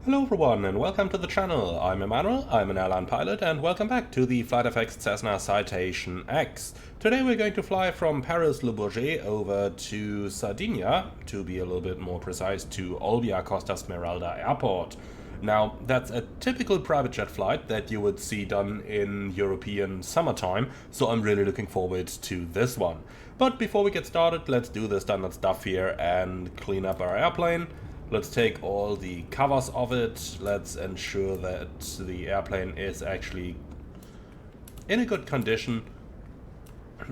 Hello everyone and welcome to the channel. I'm Emmanuel, I'm an airline pilot, and welcome back to the FlightFX Cessna Citation X. Today we're going to fly from Paris Le Bourget over to Sardinia, to be a little bit more precise, to Olbia Costa Smeralda Airport. Now, that's a typical private jet flight that you would see done in European summertime, so I'm really looking forward to this one. But before we get started, let's do the standard stuff here and clean up our airplane. Let's take all the covers of it. Let's ensure that the airplane is actually in a good condition.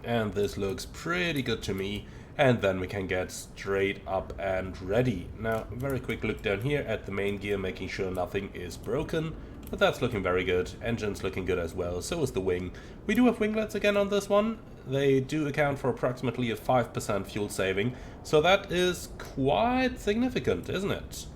And this looks pretty good to me. And then we can get straight up and ready. Now, very quick look down here at the main gear, making sure nothing is broken. But that's looking very good. Engine's looking good as well. So is the wing. We do have winglets again on this one. They do account for approximately a 5% fuel saving. So that is quite significant, isn't it?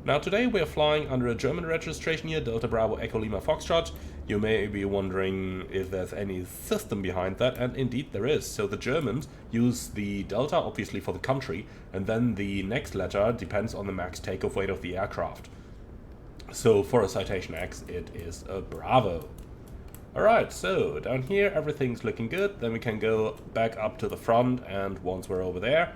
Now today we are flying under a German registration here, Delta Bravo Echo Lima Foxtrot. You may be wondering if there's any system behind that, and indeed there is. So the Germans use the Delta obviously for the country, and then the next letter depends on the max takeoff weight of the aircraft. So for a Citation X it is a Bravo. Alright, so down here everything's looking good. Then we can go back up to the front, and once we're over there,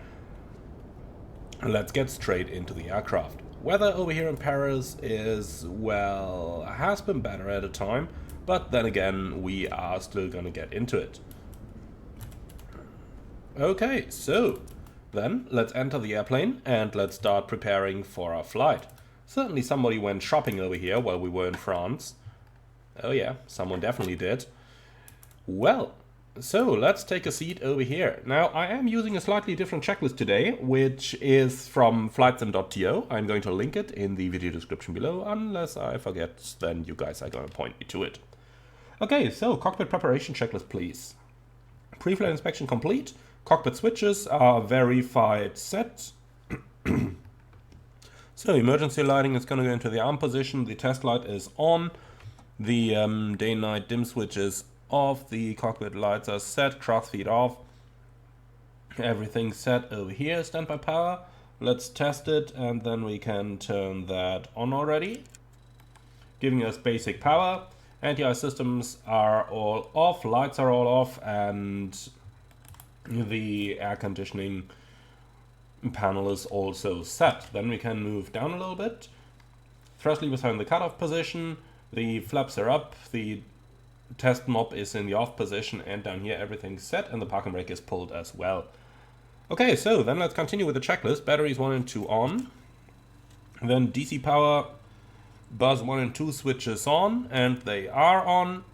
let's get straight into the aircraft. Weather over here in Paris is, well, has been better at a time, but then again we are still gonna get into it. Okay, so then let's enter the airplane and let's start preparing for our flight. Certainly somebody went shopping over here while we were in France. Oh yeah, someone definitely did. Well, so let's take a seat over here. Now, I am using a slightly different checklist today, which is from flightsim.to. I'm going to link it in the video description below, unless I forget, then you guys are going to point me to it. Okay, so cockpit preparation checklist, please. Pre-flight inspection complete. Cockpit switches are verified set. So emergency lighting is going to go into the arm position. The test light is on. The day-night dim switch is off. The cockpit lights are set. Cross feed off. Everything's set over here. Standby power. Let's test it, and then we can turn that on already, giving us basic power. Anti-ice systems are all off. Lights are all off, and the air conditioning panel is also set. Then we can move down a little bit. Thrust levers are in the cutoff position. The flaps are up. The test knob is in the off position, and down here everything's set, and the parking brake is pulled as well. Okay, so then let's continue with the checklist. Batteries 1 and 2 on. Then DC power, bus 1 and 2 switches on, and they are on.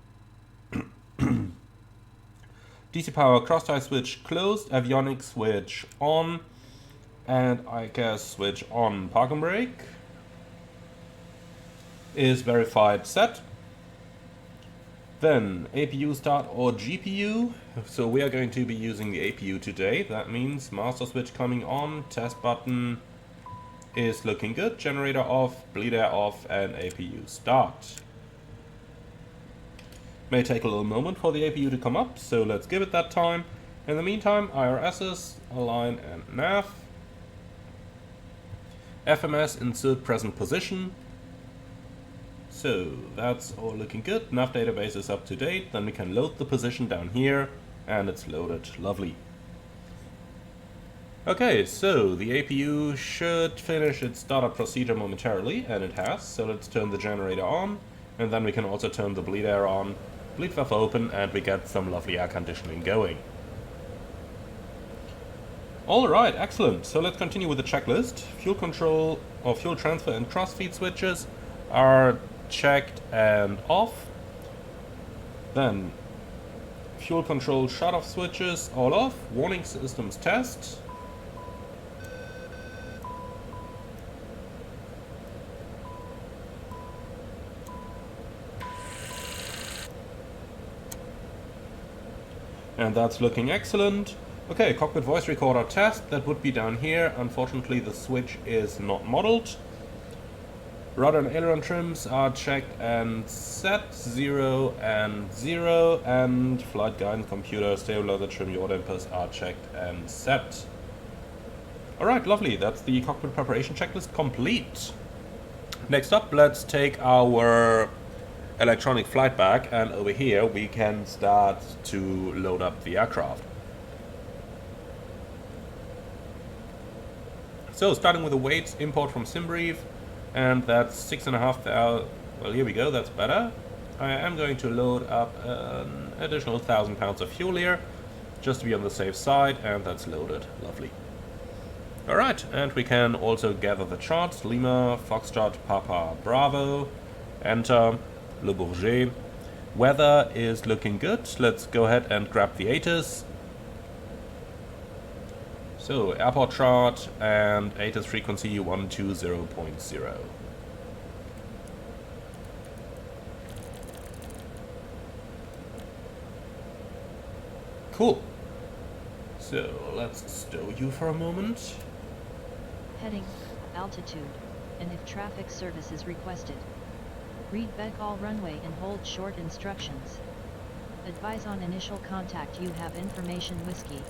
DC power cross-tie switch closed, avionics switch on, and I guess switch on. Parking brake is verified set. Then APU start or GPU. So we are going to be using the APU today. That means master switch coming on, test button is looking good, generator off, bleed air off, and APU start. May take a little moment for the APU to come up, so let's give it that time. In the meantime, IRSs, align and nav. FMS insert present position. So that's all looking good. Nav database is up to date. Then we can load the position down here, and it's loaded. Lovely. Okay, so the APU should finish its startup procedure momentarily, and it has. So let's turn the generator on, and then we can also turn the bleed air on. Bleed valve open, and we get some lovely air conditioning going. Alright, excellent. So let's continue with the checklist. Fuel control or fuel transfer and cross feed switches are checked and off. Then fuel control shut off switches all off. Warning systems test. And that's looking excellent. Okay, cockpit voice recorder test, that would be down here. Unfortunately the switch is not modeled. Rudder and aileron trims are checked and set, 0 and 0, and flight guidance computer, stabilizer trim, yaw dampers are checked and set. Alright, lovely, that's the cockpit preparation checklist complete. Next up, let's take our electronic flight bag, and over here we can start to load up the aircraft. So starting with the weights, import from SimBrief, and that's 6,500. Well, here we go, that's better. I am going to load up an additional 1,000 pounds of fuel here, just to be on the safe side, and that's loaded. Lovely. Alright, and we can also gather the charts. Lima, Foxtrot, Papa, Bravo, enter, Le Bourget. Weather is looking good. Let's go ahead and grab the ATIS. So, airport chart and ATIS frequency 120.0. Cool. So, let's stow you for a moment. Heading, altitude, and if traffic service is requested. Read back all runway and hold short instructions. Advise on initial contact you have information whiskey.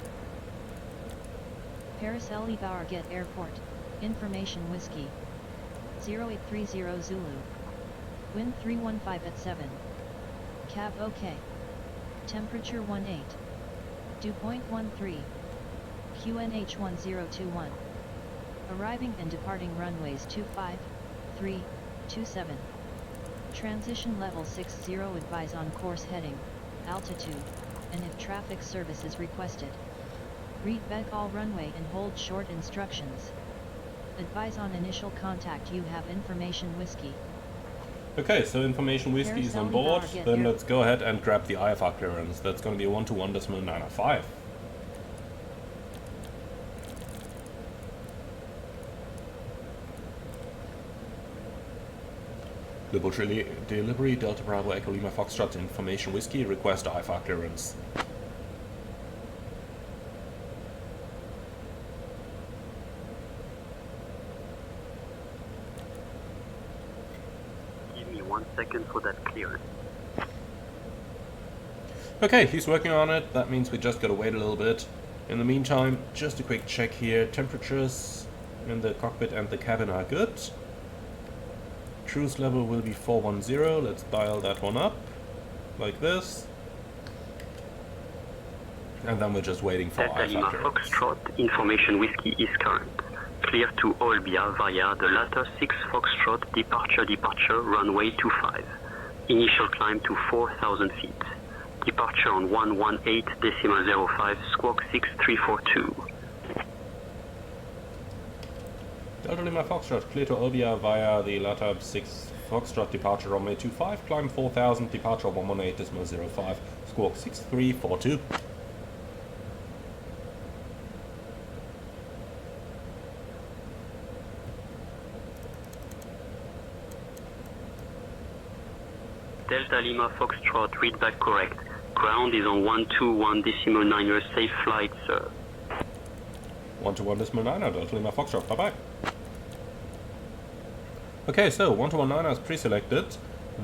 Paris Le Bourget Airport, information whiskey. 0830 Zulu. Wind 315 at 7. Cab OK. Temperature 18. Dew point 13. QNH 1021. Arriving and departing runways 25, 3, 27. Transition level 60. Advise on course heading, altitude, and if traffic service is requested. Read back all runway and hold short instructions. Advise on initial contact you have information whiskey. Okay, so information whiskey is on board. Then let's go ahead and grab the IFR clearance. That's going to be 121.905. Le Bourget delivery, Delta Bravo Echo Lima Foxtrot information whiskey, request IFR clearance. Give me 1 second for that clearance. Okay, he's working on it. That means we just gotta wait a little bit. In the meantime, just a quick check here. Temperatures in the cockpit and the cabin are good. Cruise level will be 410. Let's dial that one up, like this. And then we're just waiting for Delta Lima IFR clearance. Foxtrot, information whiskey is current. Clear to Olbia via the latter 6 Foxtrot, departure, runway 25. Initial climb to 4,000 feet. Departure on 118.05, squawk 6342. Delta Lima Foxtrot, clear to Olbia via the latter 6 Foxtrot, departure runway 25, climb 4000, departure 118.05, squawk 6342. Delta Lima Foxtrot, read back correct. Ground is on 121.9, safe flight, sir. 121.9, Delta Lima Foxtrot, bye-bye. Okay, so 121.9 is pre-selected.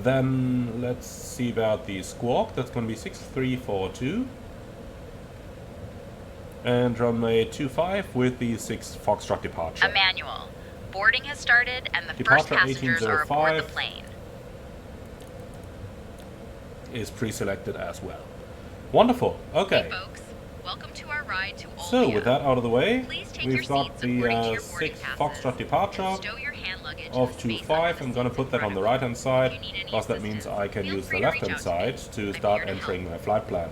Then let's see about the squawk. That's going to be 6342. And runway 25 with the 6 Foxtrot departure. A manual. Boarding has started and the Departure first passengers are aboard the 1805. plane. Is pre-selected as well. Wonderful. Okay. Hey folks, welcome to our ride to Olbia. So with that out of the way, Please take we've your got seats according to the your 6 boarding passes. Foxtrot departure Stow your hand luggage of in the space 25. under I'm the going to seats put that in on the front right of hand us. side, If you need any plus that means assistance, I can feel use the free to left reach hand out to side me. to I'm start here to entering help. my flight plan.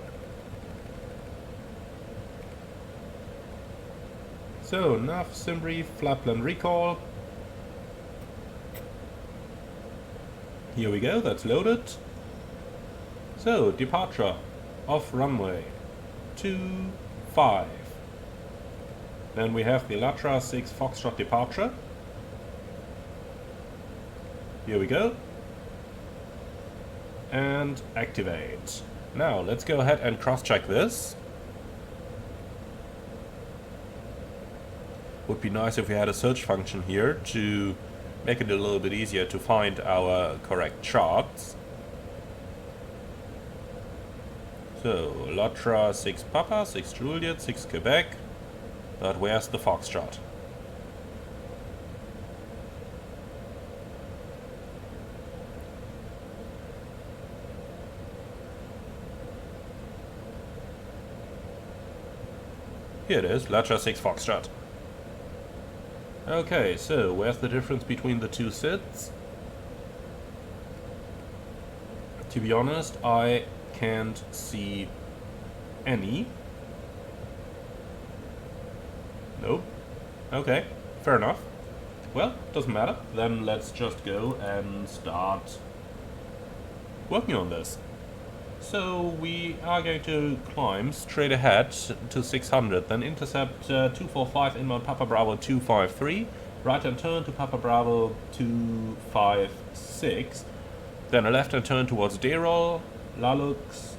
So nav, SimBrief, flight plan recall. Here we go, that's loaded. So departure off runway 25. Then we have the Latra 6 Foxtrot departure. Here we go. And activate. Now let's go ahead and cross-check this. Would be nice if we had a search function here to make it a little bit easier to find our correct charts. So, Latra 6 Papa, 6 Juliet, 6 Quebec. But where's the Foxtrot? Here it is, Latcher 6 Foxtrot. Okay, so where's the difference between the two sits? To be honest, I can't see any. Nope. Okay, fair enough. Well, doesn't matter. Then let's just go and start working on this. So we are going to climb straight ahead to 600, then intercept 245 inbound Papa Bravo 253, right hand turn to Papa Bravo 256, then a left hand turn towards Derol, Lalux,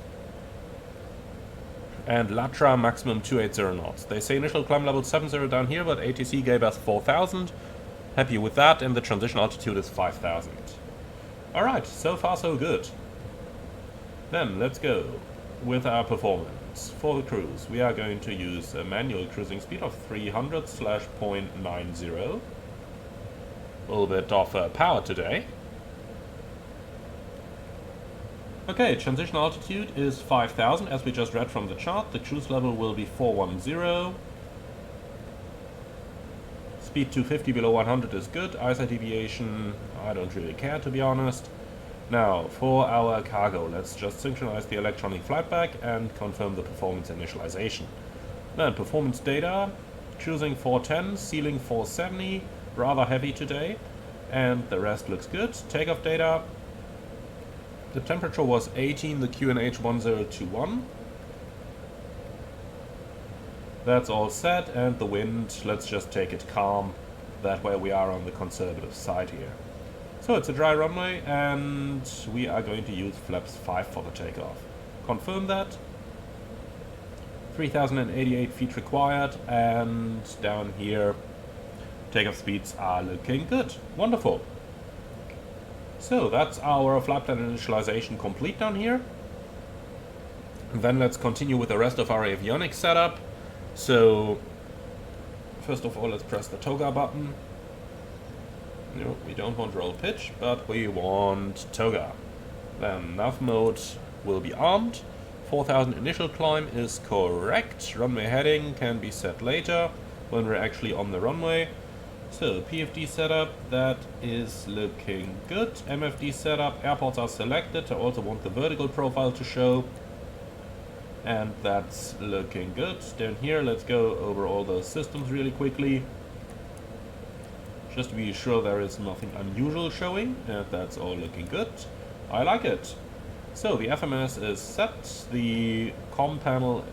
and Latra maximum 280 knots. They say initial climb level 70 down here, but ATC gave us 4000. Happy with that, and the transition altitude is 5000. Alright, so far so good. Then let's go with our performance. For the cruise, we are going to use a manual cruising speed of 300/0.90. A little bit of power today. Okay, transition altitude is 5000 as we just read from the chart. The cruise level will be 410. Speed 250 below 100 is good. ISO deviation, I don't really care to be honest. Now, for our cargo, let's just synchronize the electronic flight bag and confirm the performance initialization. Then, performance data, cruising 410, ceiling 470, rather heavy today, and the rest looks good. Takeoff data, the temperature was 18, the QNH 1021. That's all set, and the wind, let's just take it calm, that way we are on the conservative side here. So it's a dry runway, and we are going to use flaps 5 for the takeoff. Confirm that. 3088 feet required, and down here takeoff speeds are looking good. Wonderful. So that's our flight plan initialization complete down here. And then let's continue with the rest of our avionics setup. So first of all, let's press the toga button. No, we don't want roll pitch, but we want toga. Then nav mode will be armed. 4000 initial climb is correct. Runway heading can be set later when we're actually on the runway. So PFD setup, that is looking good. MFD setup, airports are selected. I also want the vertical profile to show. And that's looking good. Down here, let's go over all those systems really quickly. Just to be sure there is nothing unusual showing, and that's all looking good. I like it. So the FMS is set, the comm panel,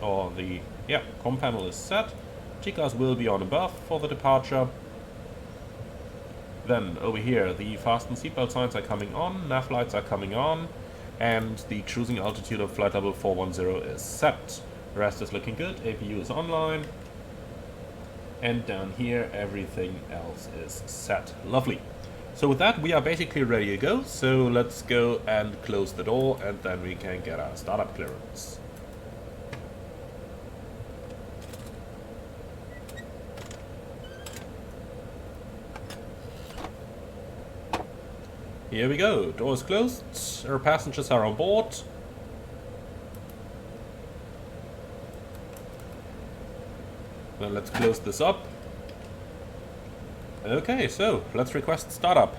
comm panel is set. TCAS will be on above for the departure. Then over here, the fasten seatbelt signs are coming on, nav lights are coming on, and the cruising altitude of flight level 410 is set. The rest is looking good, APU is online. And down here, everything else is set. Lovely. So with that, we are basically ready to go. So let's go and close the door, and then we can get our startup clearance. Here we go. Door is closed. Our passengers are on board. Then let's close this up. Okay, so let's request startup.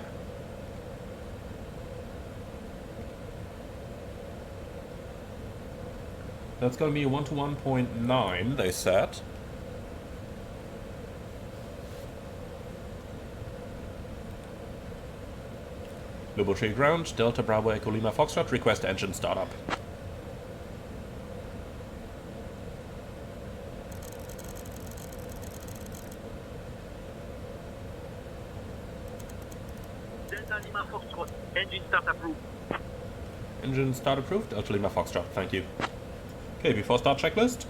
That's going to be 1 to 1.9, they said. Le Bourget ground, Delta Bravo Echo Lima Foxtrot, request engine startup. Delta Lima Foxtrot, engine start approved. Engine start approved, Delta Lima Foxtrot, thank you. Okay, before start checklist.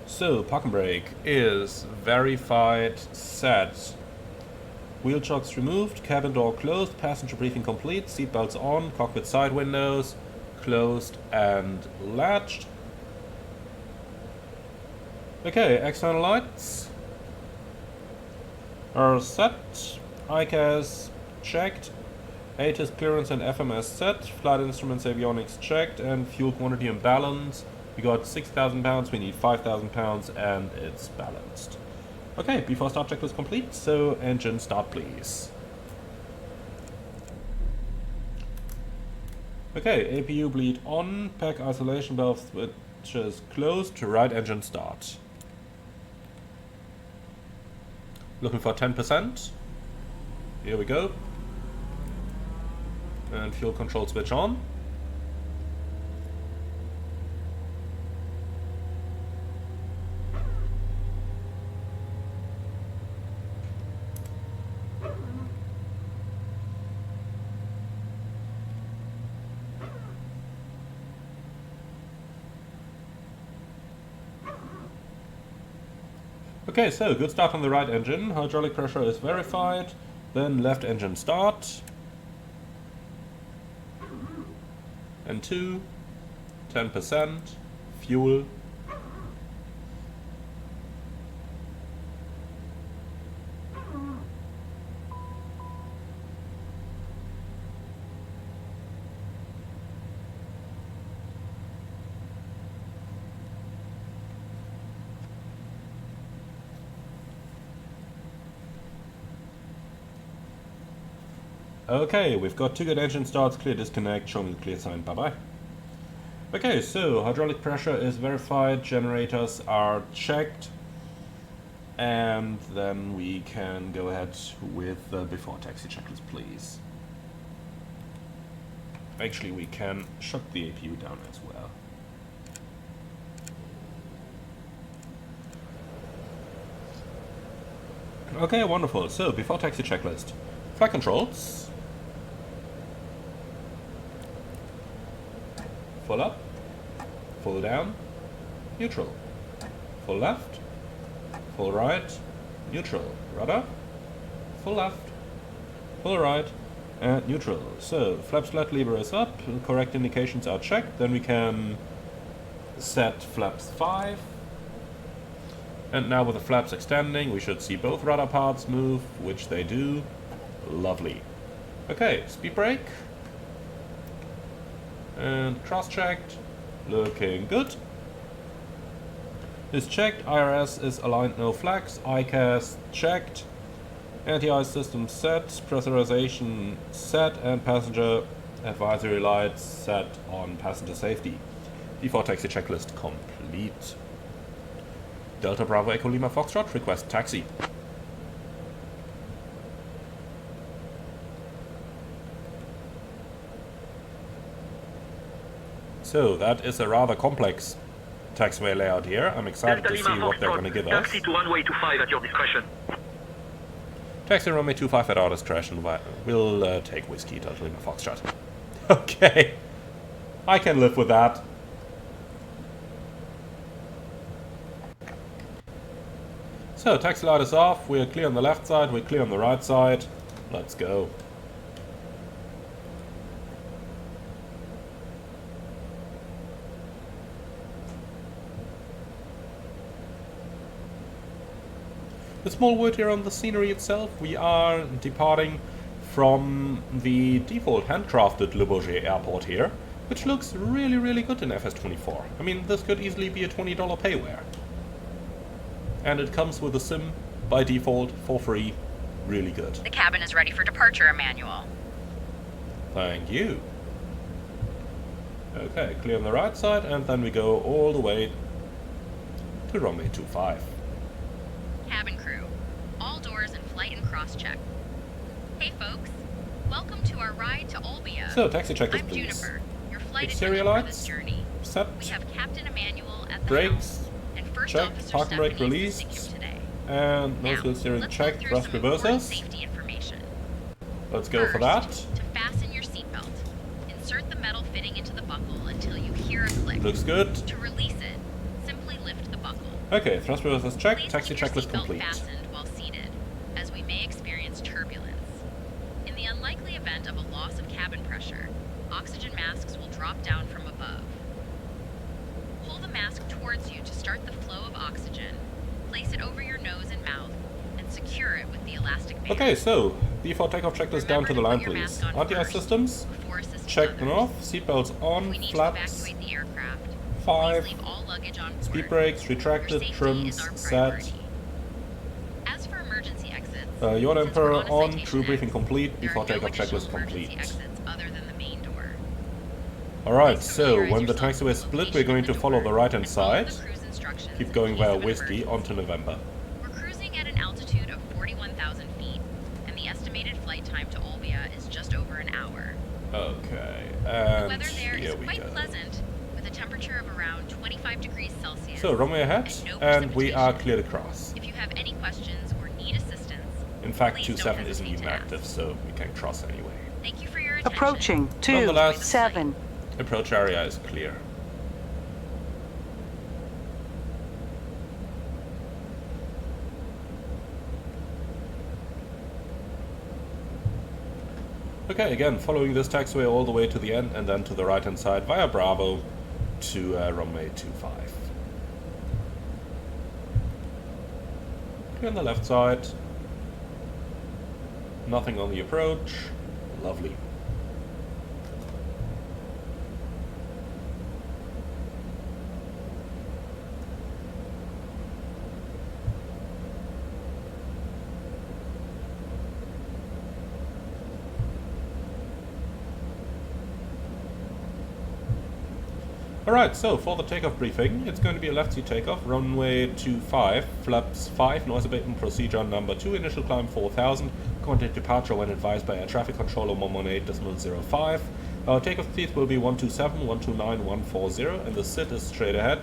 So, parking brake is verified, set. Wheel chocks removed, cabin door closed, passenger briefing complete, seatbelts on, cockpit side windows closed and latched. Okay, external lights are set, ICAS checked, ATIS clearance and FMS set, flight instruments avionics checked, and fuel quantity and balance We got 6,000 pounds, we need 5,000 pounds, and it's balanced. Okay, before start checklist complete, so engine start please. Okay, APU bleed on, pack isolation valve switches closed, right engine start. Looking for 10%. Here we go. And fuel control switch on. Okay, so good start on the right engine, hydraulic pressure is verified, then left engine start, and 2, 10%, fuel, okay, we've got 2 good engine starts, clear disconnect, show me the clear sign, bye bye. Okay, so hydraulic pressure is verified, generators are checked, and then we can go ahead with the before taxi checklist, please. Actually, we can shut the APU down as well. Okay, wonderful. So, before taxi checklist. Flight controls. Full up, full down, neutral, full left, full right, neutral, rudder, full left, full right, and neutral. So, flaps flat lever is up, correct indications are checked, then we can set flaps 5. And now with the flaps extending, we should see both rudder parts move, which they do. Lovely. Okay, speed brake. And cross-checked, looking good. Is checked, IRS is aligned, no flags, ICAS checked, anti-ice system set, pressurization set, and passenger advisory lights set on passenger safety. Before taxi checklist complete. Delta Bravo Echo Lima Foxtrot, request taxi. So, that is a rather complex taxiway layout here. I'm excited to see what they're going to give us. Taxi to runway 25 at your discretion. Taxi runway 25 at our discretion. We'll take whiskey, Delta Lima Foxtrot. Okay. I can live with that. So, taxi light is off. We're clear on the left side. We're clear on the right side. Let's go. A small word here on the scenery itself. We are departing from the default handcrafted Le Bourget airport here, which looks really, really good in FS24. I mean, this could easily be a $20 payware. And it comes with a sim by default for free. Really good. The cabin is ready for departure, Emmanuel. Thank you. Okay, clear on the right side, and then we go all the way to runway 25. Cabin crew, all doors in flight and cross-check. Hey folks, welcome to our ride to Olbia. So, taxi checklist, I'm please. Juniper, your flight Exterior attendant for lights, this journey. set, We have Captain Emmanuel at the brakes, helm, and First check, Officer parking brake Stephanie released, assisting you today. and nose Now, wheel steering let's check, go through thrust some important reversers. safety information. Let's go for that. To fasten your seatbelt, insert the metal fitting into the buckle until you hear a click. Looks good. To release it, simply lift the buckle. Okay, thrust reversers checked, Please taxi keep your checklist seatbelt complete. fastened while seated, as we may experience turbulence. In the unlikely event of a loss of cabin pressure, oxygen masks will drop down from above. Pull the mask towards you to start the flow of oxygen, place it over your nose and mouth, and secure it with the elastic band. Okay, so, before takeoff checklist down to the line, Remember to put your please. mask on Anti-ice first systems, before assisting checked and others. off, seatbelts If on, we need to flaps, evacuate the aircraft, 5. Please leave all luggage on board. Speed brakes, Your retracted, safety trims, is our set. priority. As for emergency exits, Yacht since Emperor we're on a on, citation crew briefing X, complete, there are before no takeoff additional checklist emergency complete. exits other than the main door. Alright, Please so familiarize when the yourself taxiway with is the split, we're location going of to the follow door the right hand and follow the side. cruise instructions Keep in going case via of an Whiskey emergency. onto November. We're cruising at an altitude of 41,000 feet, and the estimated flight time to Olbia is just over an hour. Okay, The and weather there is here we quite go. pleasant, with a temperature of around 25 degrees Celsius. So, runway ahead, and no and we are precipitation. cleared across. If you have any questions or need assistance, In fact, please 27 don't isn't hesitate even to active, ask. so we can cross anyway. Thank you for your attention. Approaching Nonetheless, 27. Approach area is clear. Okay, again, following this taxiway all the way to the end and then to the right hand side via Bravo to runway 25. Clear on the left side. Nothing on the approach. Lovely. Alright, so for the takeoff briefing, it's going to be a left seat takeoff, runway 25, flaps 5, noise abatement procedure number 2, initial climb 4000, contact departure when advised by air traffic controller 118.05. Our takeoff speed will be 127, 129, 140, and the sit is straight ahead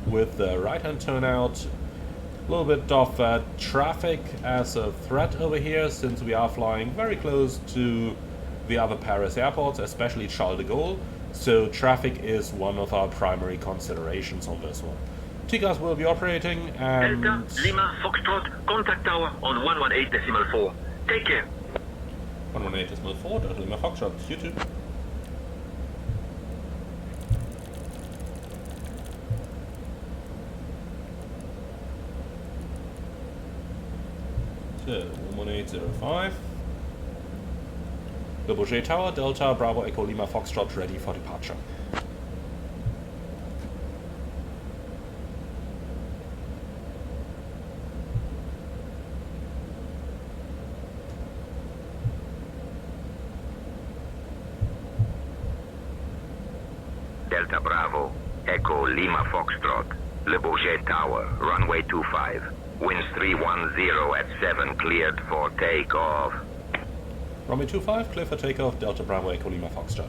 with the right hand turnout. A little bit of traffic as a threat over here, since we are flying very close to the other Paris airports, especially Charles de Gaulle. So traffic is one of our primary considerations on this one. TCAS will be operating and... Delta, Lima, Foxtrot, contact tower on 118.4. Take care. 118.4, Delta Lima Foxtrot, you too. So, 118.05. The Bourget Tower, Delta, Bravo, Echo, Lima, Foxtrot, ready for departure. Delta Bravo, Echo Lima Foxtrot, Le Bourget Tower, runway 25. Winds 310 at 7, cleared for takeoff. Runway 25, clear for takeoff, Delta Bravo, Echo Lima Foxtrot.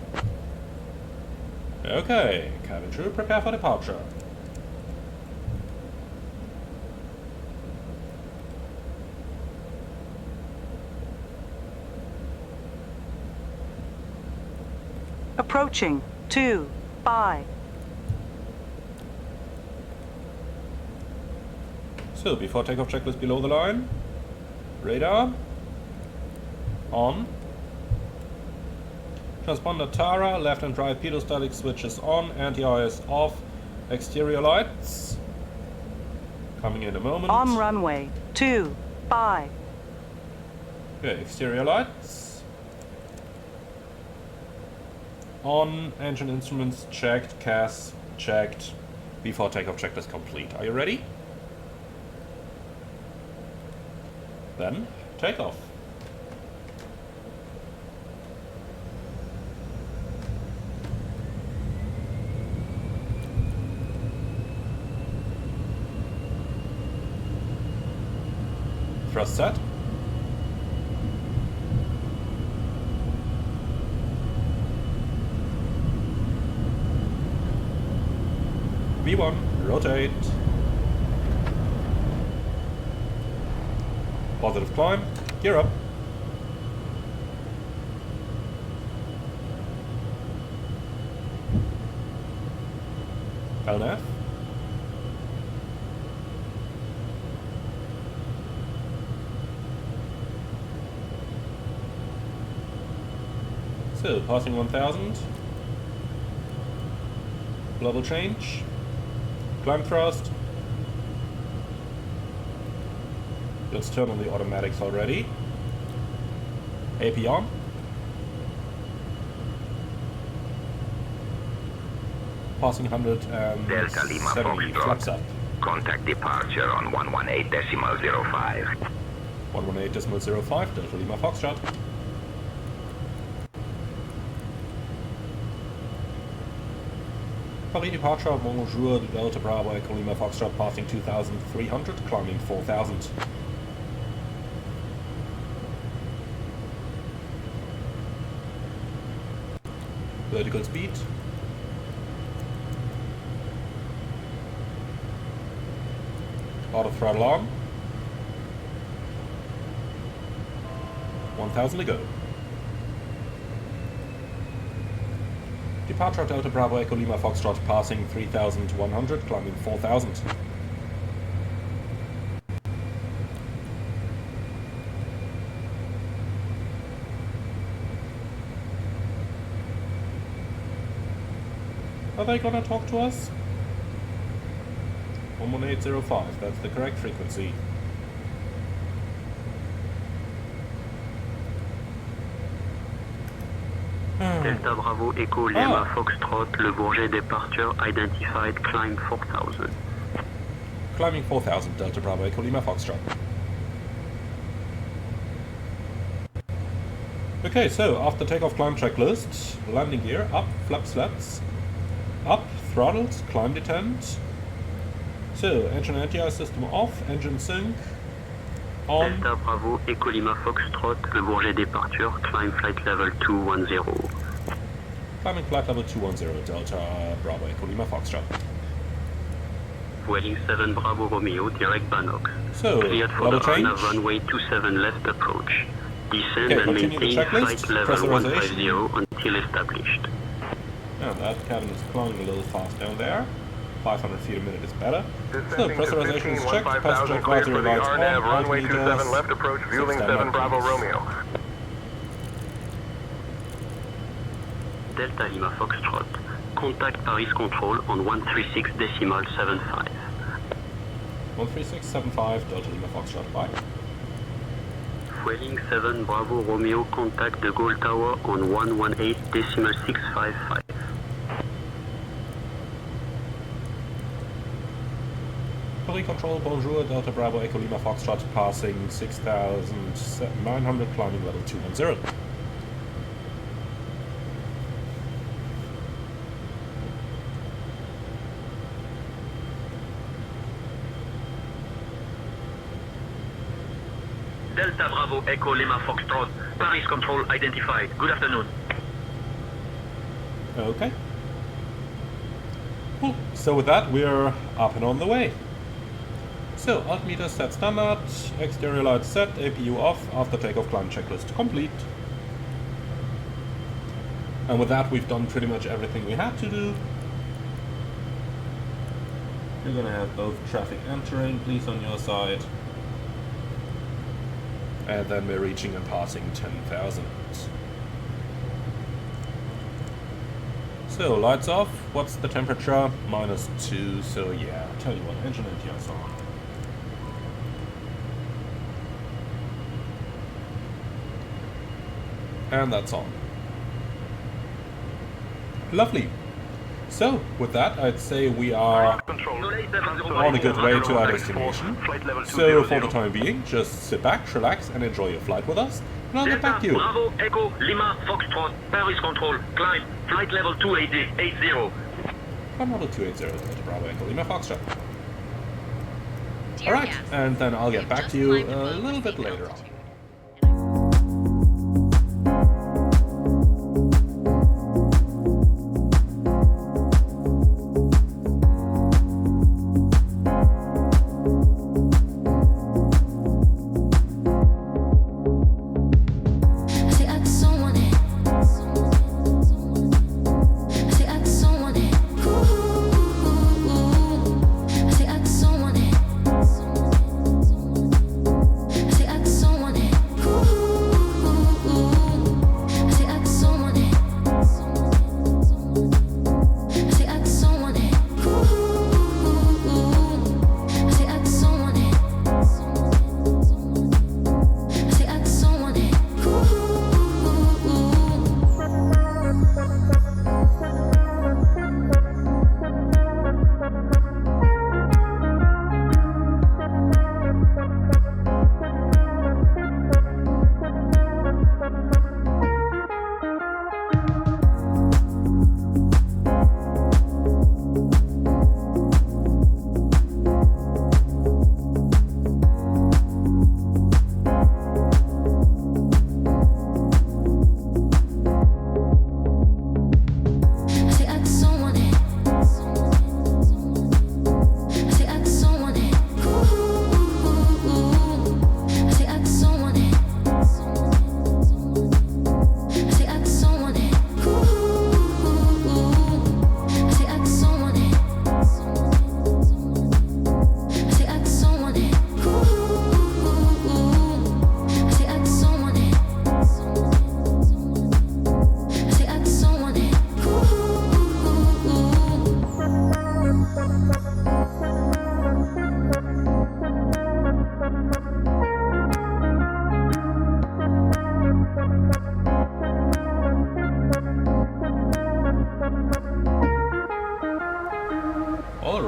Okay, cabin crew, prepare for departure. Approaching 25. So, before takeoff checklist below the line. Radar. On. Transponder Tara, left and right pedostatic switches on, anti-IS off, exterior lights. Coming in a moment. On runway 25. Okay, exterior lights. On, engine instruments checked, CAS checked, before takeoff checklist complete. Are you ready? Then, takeoff. Thrust set. V1, rotate. Positive climb, gear up. LNAV. So, passing 1000. Global change. Climb thrust. Let's turn on the automatics already. AP on. passing Delta Lima 170 flaps up. Foxtrot. Contact departure on 118.05. 118.05, Delta Lima Foxtrot. Paris departure, bonjour, Delta Bravo, Echo Lima Foxtrot, passing 2,300, climbing 4,000. Vertical speed. Auto throttle on. 1,000 to go. Departure of Delta Bravo Echo Lima Foxtrot, passing 3,100, climbing 4,000. Are they gonna talk to us? 118.05, that's the correct frequency. Delta Bravo Echo Lima Foxtrot, Le Bourget departure identified, climb 4,000. Climbing 4,000, Delta Bravo Echo Lima Foxtrot. Okay, so after takeoff climb checklist, landing gear up, flaps flaps, up, throttles, climb detent. So, engine anti-ice system off, engine sync, on. Delta Bravo Echo Lima Foxtrot, Le Bourget departure, climb flight level 210. Climbing flight level 210, Delta Bravo Echo Lima Foxtrot. Vueling 7 Bravo Romeo, direct Banox. So, Cleared for level the change. RNAV runway 27 left approach. Descend Okay, and continue the maintain checklist. flight level Pressurization. 150 until established. And that cabin is climbing a little fast down there. 500 feet a minute is better. So, pressurization is checked, passenger advisory lights on, runway 27 altimeters, left approach, fueling 7 standard Bravo speeds. Romeo. Delta Lima Foxtrot. Contact Paris Control on 136.75. 13675, Delta Lima Foxtrot, bye. Vueling 7 Bravo Romeo, contact the Gaulle Tower on 118.655. Paris Control, bonjour, Delta Bravo Echo Lima Foxtrot, passing 6,900, climbing level 210. Delta Bravo Echo Lima Foxtrot, Paris Control identified. Good afternoon. Okay. Cool. So with that, we're up and on the way. So, altimeter set standard, exterior lights set, APU off, after takeoff climb checklist complete. And with that, we've done pretty much everything we had to do. You're gonna have both traffic entering, police on your side. And then we're reaching and passing 10,000. So, lights off. What's the temperature? -2, so yeah, I'll tell you what, engine anti-ice on. And that's on. Lovely. So, with that, I'd say we are on a good way to our destination. So, for the time being, just sit back, relax, and enjoy your flight with us, and I'll get back to you. Bravo Echo Lima Foxtrot, Paris Control, climb flight level 280. I'm model 280, Delta Bravo Echo Lima Foxtrot. Dear Alright, guests, and then I'll get we've back just to you climbed a above little sea bit later on. altitude. Someone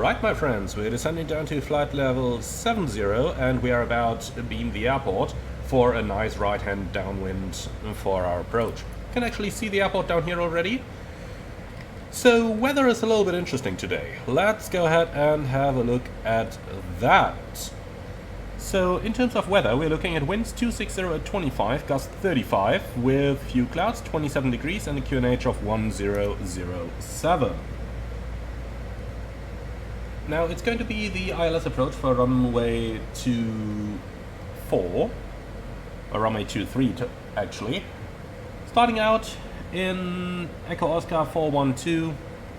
Alright my friends, we're descending down to flight level 70 and we are about to beam the airport for a nice right-hand downwind for our approach. You can actually see the airport down here already. So weather is a little bit interesting today. Let's go ahead and have a look at that. So in terms of weather, we're looking at winds 260 at 25, gust 35 with few clouds, 27 degrees and a QNH of 1007. Now it's going to be the ILS approach for runway 24, or runway 23 actually. Starting out in Echo Oscar 412.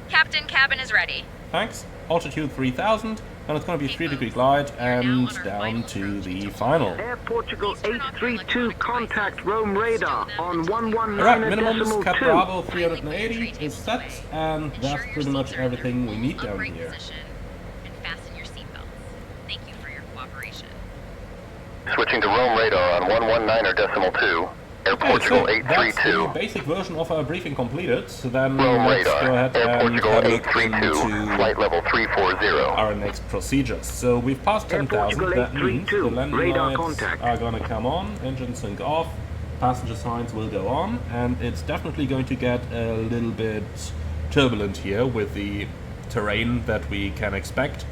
Captain, cabin is ready. Thanks. Altitude 3000, and it's going to be 3 degree glide and down to the final. Air Portugal 832, contact Rome radar on 119.2. Alright, minimums, Cat Bravo 380 is set, and that's pretty much everything we need down here. Switching to Rome radar on 119.2, Air Portugal so 832. That's the basic version of our briefing completed. So then Rome let's radar, go ahead Air and Portugal have a look 832, into flight level 340. our next procedures. So we've passed 10,000. That means the landing radar lights contact. are going to come on, engine sync off, passenger signs will go on, and it's definitely going to get a little bit turbulent here with the terrain that we can expect.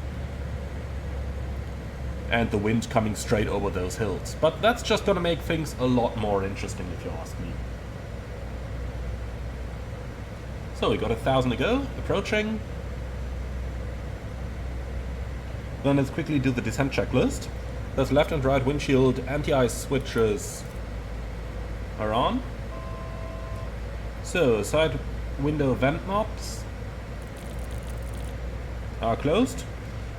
And the wind coming straight over those hills. But that's just gonna make things a lot more interesting if you ask me. So we got 1,000 to go, approaching. Then let's quickly do the descent checklist. Those left and right windshield anti-ice switches are on. So side window vent knobs are closed.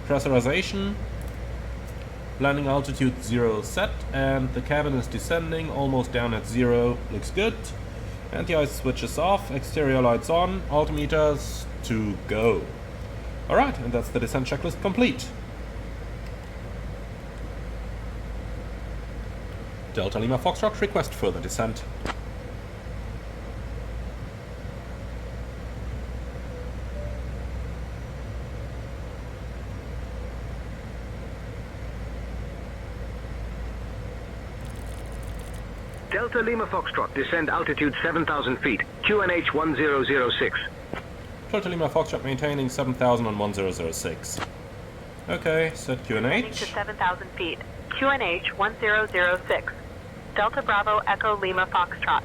Pressurization. Landing altitude 0 set, and the cabin is descending, almost down at 0, looks good. Anti-ice switches off, exterior lights on, altimeters to go. Alright, and that's the descent checklist complete. Delta Lima Foxtrot, request further descent. Delta Lima Foxtrot, descend altitude 7,000 feet, QNH 1006. Delta Lima Foxtrot maintaining 7,000 on 1006. Okay, set QNH. To 7,000 feet, QNH 1006. Delta Bravo Echo Lima Foxtrot.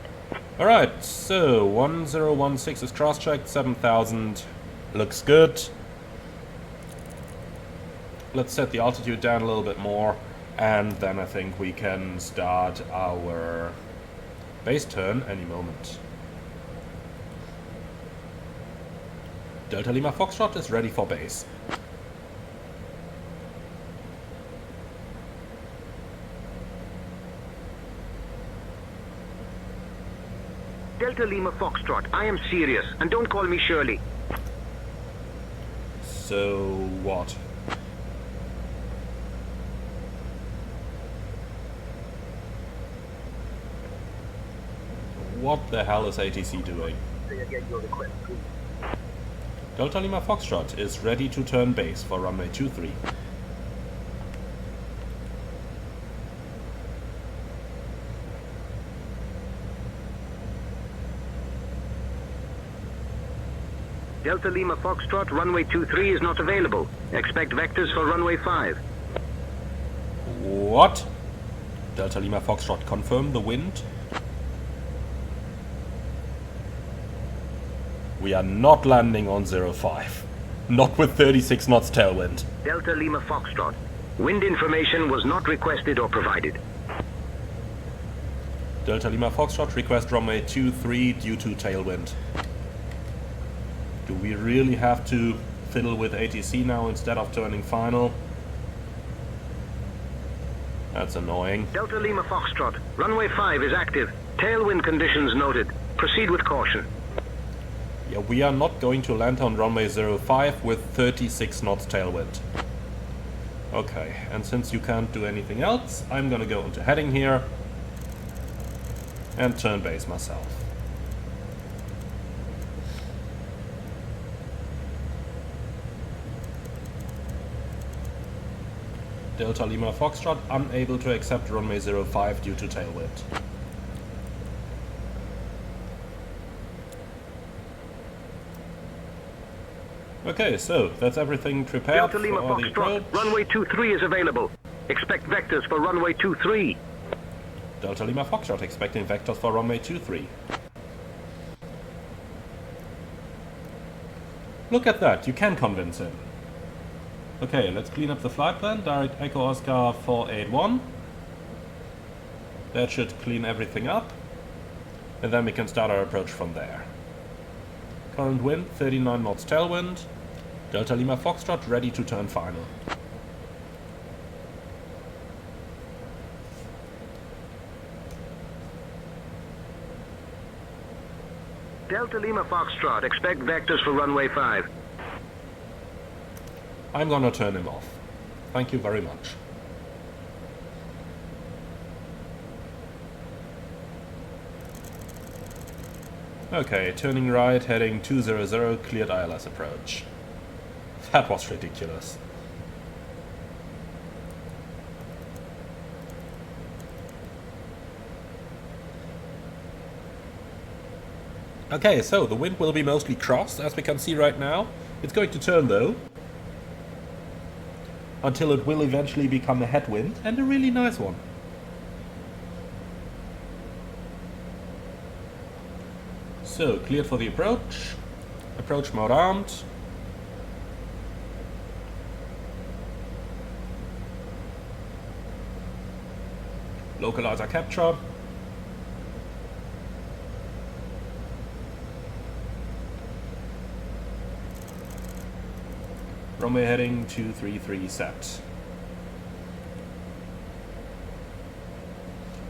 Alright, so 1016 is cross-checked, 7,000 looks good. Let's set the altitude down a little bit more, and then I think we can start our base turn any moment. Delta Lima Foxtrot is ready for base. Delta Lima Foxtrot, I am serious, and don't call me Shirley. So what? What the hell is ATC doing? Delta Lima Foxtrot is ready to turn base for runway 23. Delta Lima Foxtrot, runway 23 is not available. Expect vectors for runway 5. What? Delta Lima Foxtrot, confirm the wind. We are not landing on 05. Not with 36 knots tailwind. Delta Lima Foxtrot, wind information was not requested or provided. Delta Lima Foxtrot, request runway 23 due to tailwind. Do we really have to fiddle with ATC now instead of turning final? That's annoying. Delta Lima Foxtrot, runway 5 is active. Tailwind conditions noted. Proceed with caution. Yeah, we are not going to land on runway 05 with 36 knots tailwind. Okay, and since you can't do anything else, I'm gonna go into heading here and turn base myself. Delta Lima Foxtrot unable to accept runway 05 due to tailwind. Okay, so that's everything prepared Delta Lima for the Foxtrot, approach. runway 23 is available. Expect vectors for runway 23. Delta Lima Foxtrot expecting vectors for runway 23. Look at that, you can convince him. Okay, let's clean up the flight plan. Direct Echo Oscar 481. That should clean everything up. And then we can start our approach from there. Current wind, 39 knots tailwind. Delta Lima Foxtrot ready to turn final. Delta Lima Foxtrot, expect vectors for runway 5. I'm gonna turn him off. Thank you very much. Okay, turning right, heading 200, cleared ILS approach. That was ridiculous. Okay, so the wind will be mostly cross, as we can see right now. It's going to turn though, until it will eventually become a headwind, and a really nice one. So, cleared for the approach. Approach mode armed. Localizer capture. Runway heading 233 set.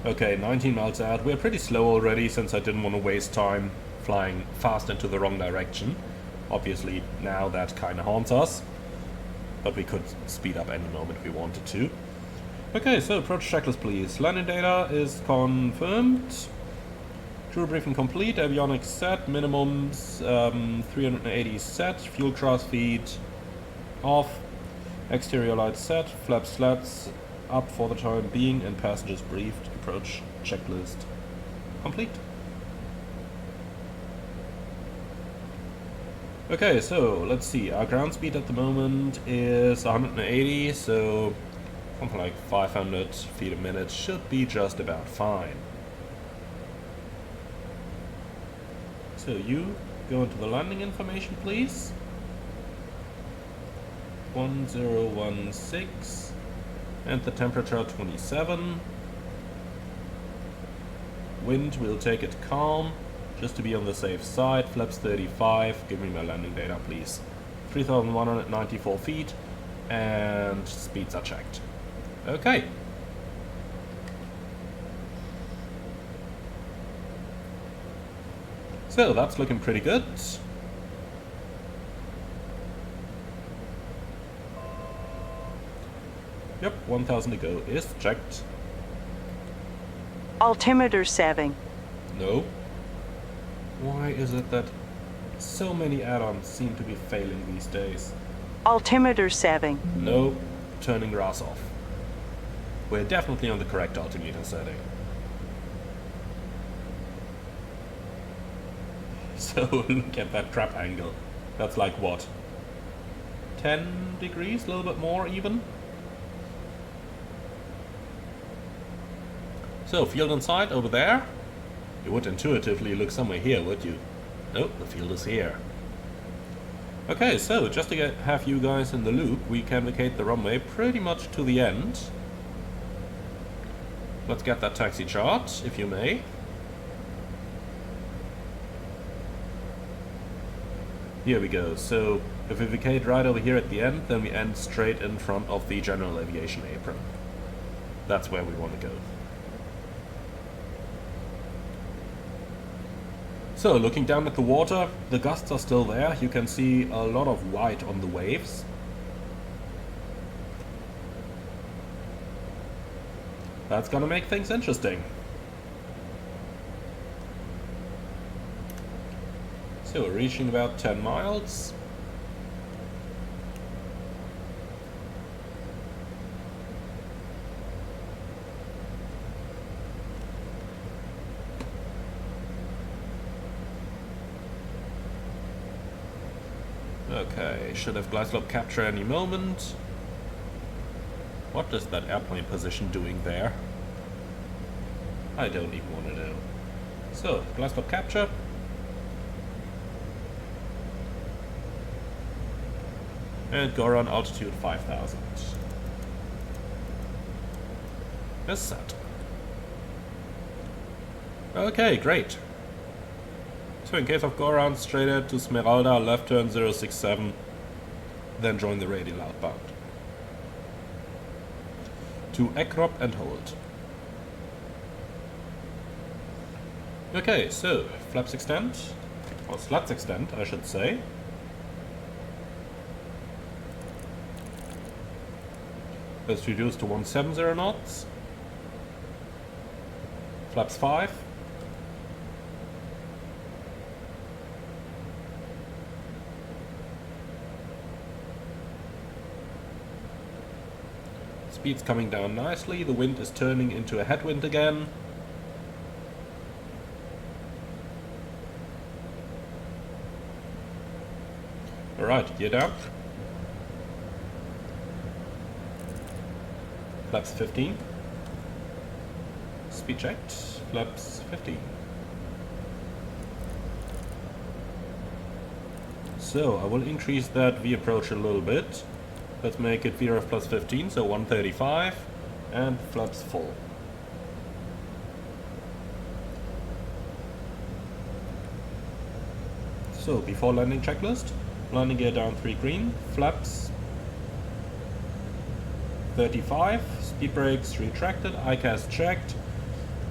Okay, 19 miles out. We're pretty slow already since I didn't want to waste time flying fast into the wrong direction. Obviously now that kind of haunts us, but we could speed up any moment we wanted to. Okay, so approach checklist please. Landing data is confirmed. Crew briefing complete. Avionics set. Minimums 380 set. Fuel cross feed off. Exterior lights set. Flaps slats up for the time being, and passengers briefed. Approach checklist complete. Okay, so let's see. Our ground speed at the moment is 180, so something like 500 feet a minute should be just about fine. So you go into the landing information, please. 1016, and the temperature 27. Wind, we'll take it calm, just to be on the safe side. Flaps 35, give me my landing data please. 3,194 feet, and speeds are checked. Okay. So that's looking pretty good. Yep, 1,000 to go is checked. Altimeter saving. No. Why is it that so many add-ons seem to be failing these days? Altimeter saving. No. Turning RAS off. We're definitely on the correct altimeter setting. So look at that crap angle. That's like what? 10 degrees? A little bit more even? So, field in sight over there. You would intuitively look somewhere here, would you? Nope, the field is here. Okay, so just to have you guys in the loop, we can vacate the runway pretty much to the end. Let's get that taxi chart, if you may. Here we go. So, if we vacate right over here at the end, then we end straight in front of the general aviation apron. That's where we want to go. So, looking down at the water, the gusts are still there. You can see a lot of white on the waves. That's gonna make things interesting. So, we're reaching about 10 miles. Okay, should have glide slope capture any moment. What is that airplane position doing there? I don't even want to know. So, glide slope capture. And go around altitude 5000. Is set. Okay, great. So in case of go around, straight ahead to Smeralda, left turn 067, then join the radial outbound. To Ekrop and hold. Okay, so flaps extend, or slats extend, I should say. Let's reduce to 170 knots. Flaps 5. Speed's coming down nicely, the wind is turning into a headwind again. Alright, gear down. Flaps 15. Speed checked. Flaps 15. So, I will increase that V approach a little bit. Let's make it VRF plus 15, so 135, and flaps full. So, before landing checklist, landing gear down 3 green, flaps 35, speed brakes retracted, ICAS checked,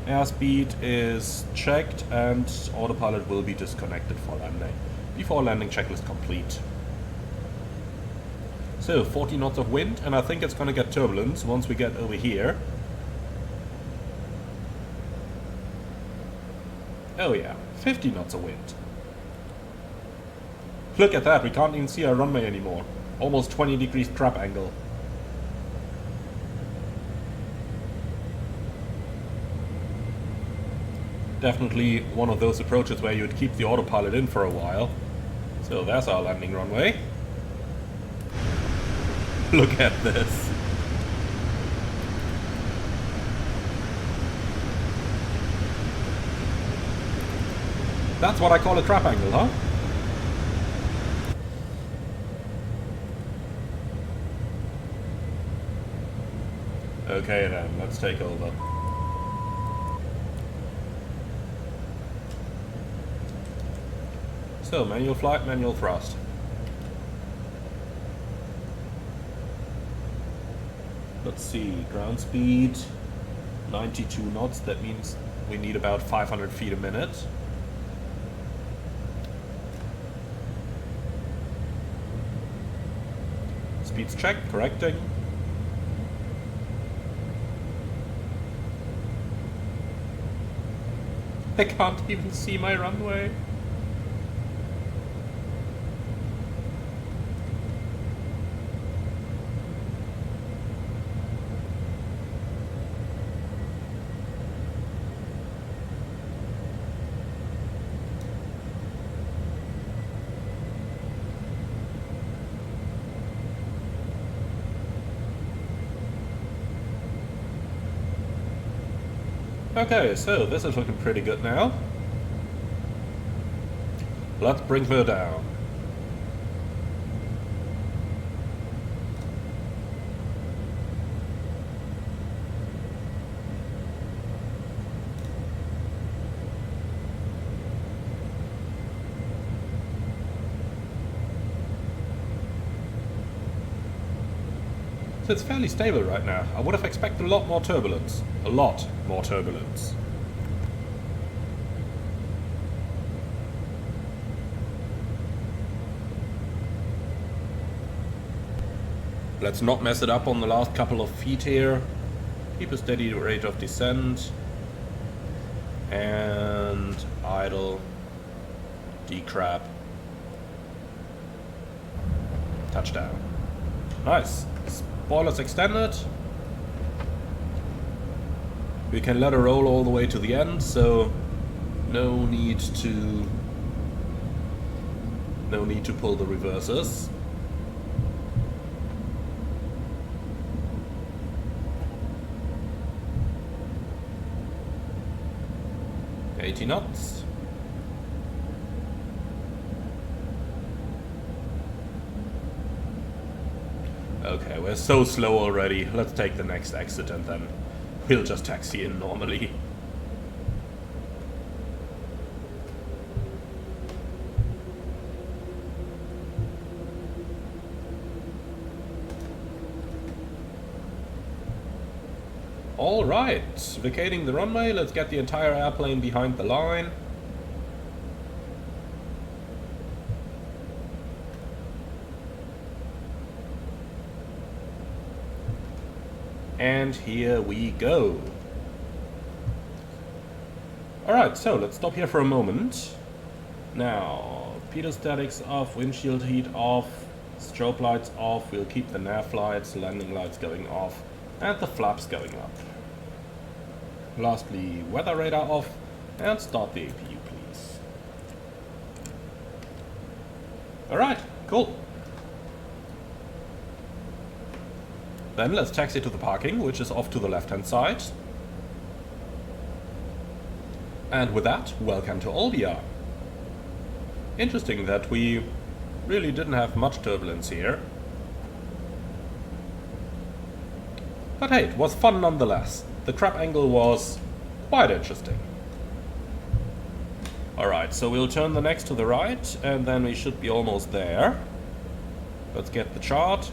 airspeed is checked, and autopilot will be disconnected for landing. Before landing checklist complete. So, 40 knots of wind, and I think it's gonna get turbulence once we get over here. Oh yeah, 50 knots of wind. Look at that, we can't even see our runway anymore. Almost 20 degrees trap angle. Definitely one of those approaches where you'd keep the autopilot in for a while. So there's our landing runway. Look at this. That's what I call a trap angle, huh? Okay then, let's take over. So, manual flight, manual thrust. Let's see, ground speed 92 knots, that means we need about 500 feet a minute. Speed's checked, correcting. I can't even see my runway. Okay, so this is looking pretty good now. Let's bring her down. So it's fairly stable right now. I would have expected a lot more turbulence. A lot more turbulence. Let's not mess it up on the last couple of feet here. Keep a steady rate of descent. And idle. Decrab. Touchdown. Nice. Spoilers extended. We can let her roll all the way to the end, so no need to No need to pull the reverses. $80 knots. Okay, we're so slow already. Let's take the next exit and then we'll just taxi in normally. Alright, vacating the runway, let's get the entire airplane behind the line. And here we go. Alright, so let's stop here for a moment. Now, pedostatics off, windshield heat off, strobe lights off, we'll keep the nav lights, landing lights going off, and the flaps going up. Lastly, weather radar off, and start the APU, please. Alright, cool. Then let's taxi to the parking, which is off to the left-hand side. And with that, welcome to Olbia. Interesting that we really didn't have much turbulence here. But hey, it was fun nonetheless. The crab angle was quite interesting. Alright, so we'll turn the next to the right, and then we should be almost there. Let's get the chart.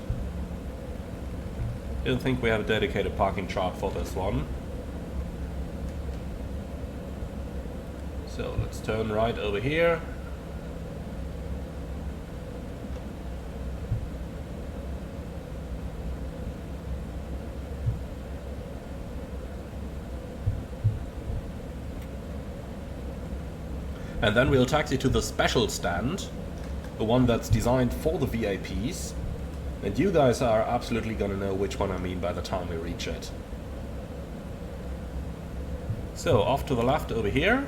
I don't think we have a dedicated parking chart for this one. So let's turn right over here. And then we'll taxi to the special stand, the one that's designed for the VIPs. And you guys are absolutely gonna know which one I mean by the time we reach it. So, off to the left over here.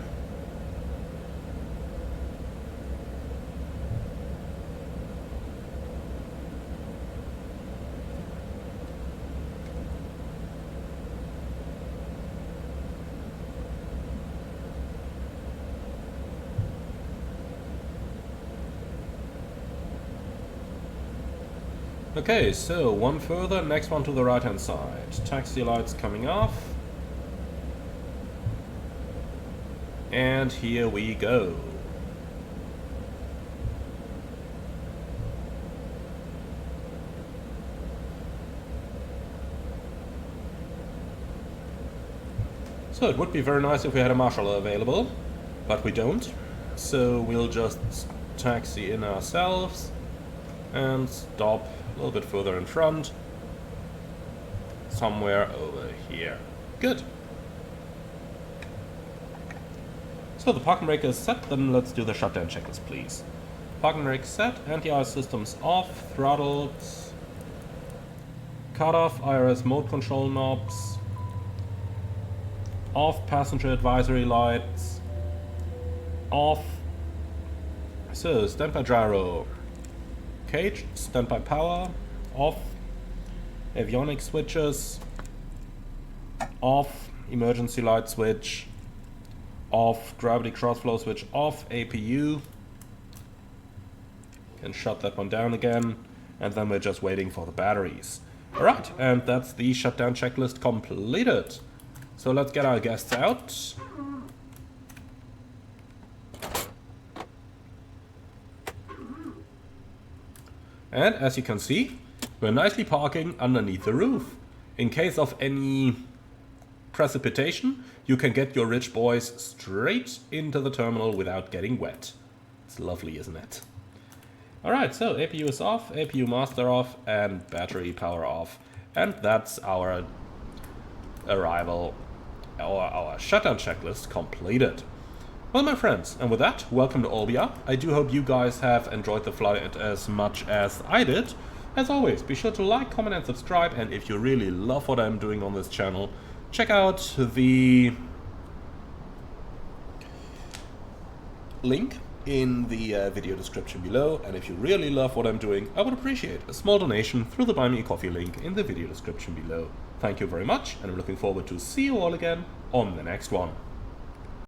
Okay, so one further, next one to the right hand side. Taxi lights coming off. And here we go. So it would be very nice if we had a marshal available, but we don't. So we'll just taxi in ourselves and stop a little bit further in front, somewhere over here. Good. So the parking brake is set, then let's do the shutdown checklist, please. Parking brake set, anti-ice systems off, throttled, cut off IRS mode control knobs, off passenger advisory lights, off. So standby gyro. Cage, standby power, off, avionics switches, off, emergency light switch, off, gravity crossflow switch off, APU, can shut that one down again, and then we're just waiting for the batteries. Alright, and that's the shutdown checklist completed. So let's get our guests out. And as you can see, we're nicely parking underneath the roof. In case of any precipitation, you can get your rich boys straight into the terminal without getting wet. It's lovely, isn't it? Alright, so APU is off, APU master off, and battery power off. And that's our arrival, our shutdown checklist completed. Well, my friends, and with that, welcome to Olbia. I do hope you guys have enjoyed the flight as much as I did. As always, be sure to like, comment, and subscribe, and if you really love what I'm doing on this channel, check out the link in the video description below, and if you really love what I'm doing, I would appreciate a small donation through the Buy Me a Coffee link in the video description below. Thank you very much, and I'm looking forward to see you all again on the next one.